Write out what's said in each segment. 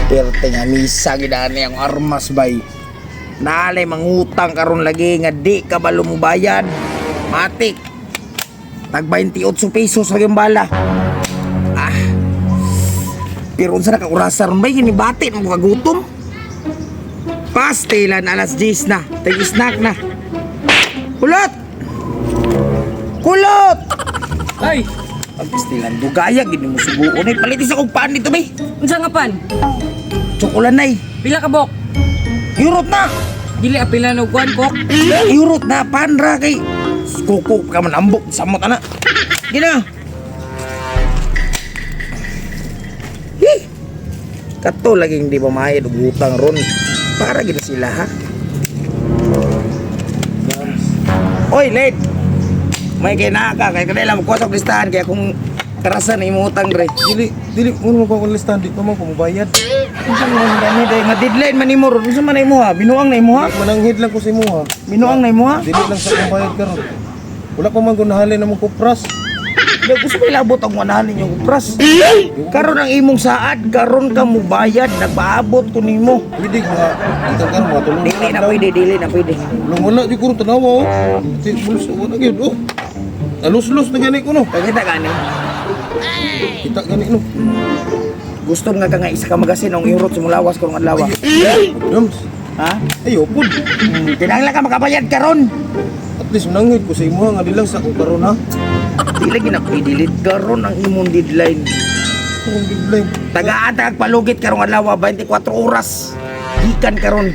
Perte nga misa gidani ang armas bay. Nalay mangutang karon lagi nga di ka ba lumubayad. Matik. Tag 28 pesos lagi ang bala. Pero unsa na ka orasa ron bay gini bati mo kagutom. Pastilan alas 10 na. Tag snack na. Kulot. Kulot. Ay, Ang pastilan dugaya gini mo suguon ay palitis akong pan dito bay. unsa nga pan? Tsokolanay. Pila ka bok? Eurot na. Dili apila no kuan bok. Eurot na panra kay kuko ka man ambok samot ana. Gina. Kato lagi hindi pamayad og utang ron. Para gid sila ha. Oy, late. May kinaka kay kanila magkuha sa listahan kaya kung karasan imo utang re. Dili mo pa ko listahan di pa mo kumubayad. Unsa man gani day nga deadline man imo ron. Unsa man na imo ha? Binuang na imo ha? Mananghid lang ko sa imo ha. Binuang na imo ha? Dili lang sa kumbayad karon. Wala pa man gunahalin na mo kupras. Dahil gusto may labot ang manahalin yung pras. Karon ang imong saad, karon ka mo bayad, nagpaabot ko nimo. Pwede nga itagan mo tulong. Dili na pwede. Wala di ko tanawa oh. Di bulso wala gyud oh. Alus-lus na gani ko no. Pagkita gani, Kita gani no. gusto nga ka nga isa ka magasin ang irot sa mulawas karong adlaw. Dams. Ha? Ayo pud. Kinahanglan ka makabayad karon. At least mananghid ko sa imo nga di lang sa akong karon ha. Dili ginapidilit karon ang imong deadline. Akong deadline. Tagaan tagag palugit karong adlaw 24 oras. Gikan karon.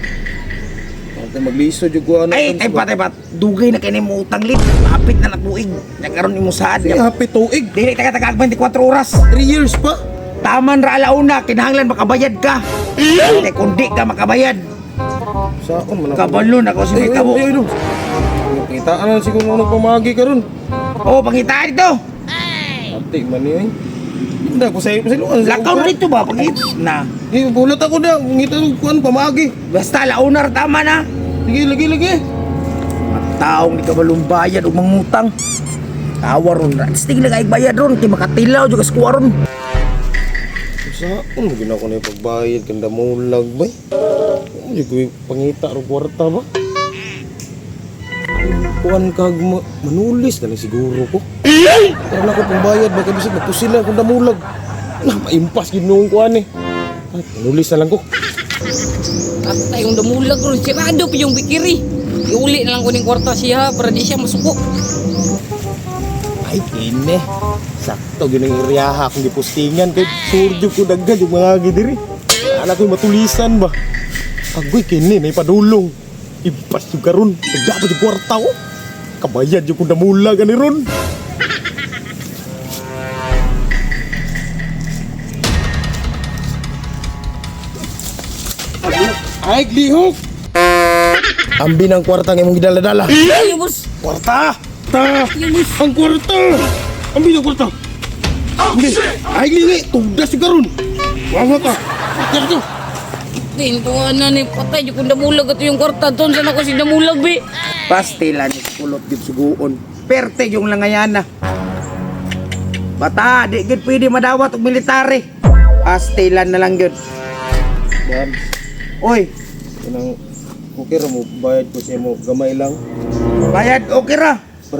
Ate magliso jud ko ano. Ay, tepat. Dugay na kini mo utang lit. Hapit na natuig. Nya karon imo saad. Ay, happy tuig. Dili taga 24 oras. 3 years pa. Taman ra alauna, kinahanglan makabayad ka. Kaya kung di ka makabayad, Saon man ako. kabalo na ko sa tabo. Ay, no. Kitaan na siguro nung pamagi karon. Oh, pangitaan dito. Ate man ni. Hindi ko sa luan. Lakaw dito ba? Pangit na. Bulat ako na. Ngita ko kuan pamagi. Basta launa ra tama na. Sige, lagi. Mga taong di ka balumbayad o mangutang. Tawa ron. Stig na kaig bayad ron. Kaya makatilaw juga sa kuwa ron. Saan mo gina ko na yung pagbayad kanda mulag ba? Hindi ko yung pangita ro kwarta ba? Kuan kag manulis na lang siguro ko. Pero na ko pangbayad ba kay bisig magtusila kanda mulag. Na maimpas gid nung kuan eh. At manulis na lang ko. At tayong damulag ron, sirado pa yung bikiri. Iuli na lang ko ng kwarta siya para di siya masuko. Ay kine. Sakto ginang iriyaha akong gipostingan kay suryo ko daghan yung mga gidiri. Anak ko matulisan ba? Agoy kini na ipadulong. Impas yung karon. Nagdapat yung kwarta ko. Kabayad yung kundamula gani ron. Ay, lihok! Ambi ng kwarta ng imong gidala-dala. Ay, boss. Kwarta! Ang kwarta! Ambi ng kwarta! Ambi! Ay, lingi! Tugdas yung karon! Wawa ka! Kaya ka! Tin ko ana ni patay yung kung damulag at yung kwarta. Doon sana ko si damulag, be. Pastila ni kulot gid suguon. Perte yung langayana. Bata, di gid pwede madawat og military. Pastilan na lang gyud. Dan, Oy, kanang okay ra mo bayad ko sa mo gamay lang. bayad okay ra.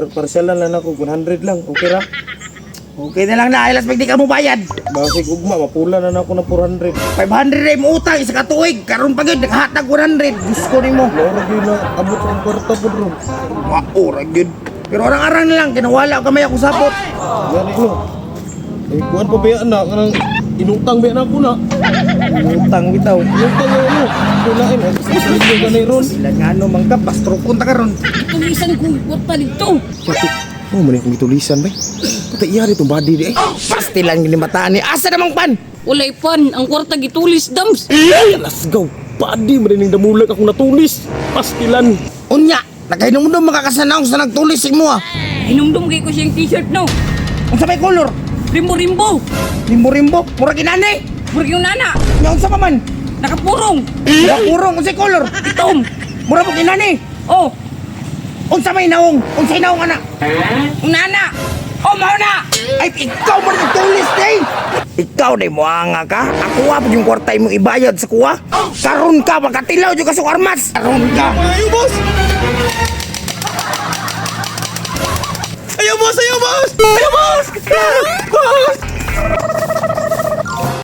Parsalan lang ako 100 lang. Okay ra? Okay na lang na, ilas pag di ka mo bayad. Basig ugma mapula na ako ng 400. 500 ay mo utang, isa ka tuig. Karon pa gyud nakahatag 100. Gusto nimo. Loro gyud na abot ang kwarta po ron. Maura gyud. Pero arang-arang na lang, kinawala ka may ako sapot. Gani ko. Eh kuan pa ba na kanang inutang ba na ako na. Utang bitaw. Inutang na ano. Kulain eh. Sa gani ron. Sila nga ano mangka, pastrokon ta karon. Tulisan ko yung kwarta dito. Oh, man akong gitulisan bay. Patay iya ditong body di eh. Pastilan ginimataan ni. Asa namang pan? Walay pan, ang kwarta gitulis, dams. Let's go. Body marining damulag akong natulis. Pastilan. Unya, nagkainom mo doon makakasanaong sa nagtulis mo ah. Hinumdum kay ko siyang t-shirt, no? Ang sabay color, Rimbo-rimbo. limbo-rimbo, mura kinani. Murag yung nana. Nga unsa pa man? Nakapurong. Nakapurong, unsay color? Itom. Mura po kinani. Oh, Unsa may naong? Unsay naong ana? yung nana. Oh, mau na! Ay, ikaw mo nagtulis, day! Ikaw, day, moanga ka? Ako pa yung kwarta mo ibayad sa kuha? Karon ka, magkatilaw yung kasok armas! Karon ka! Ayo, boss!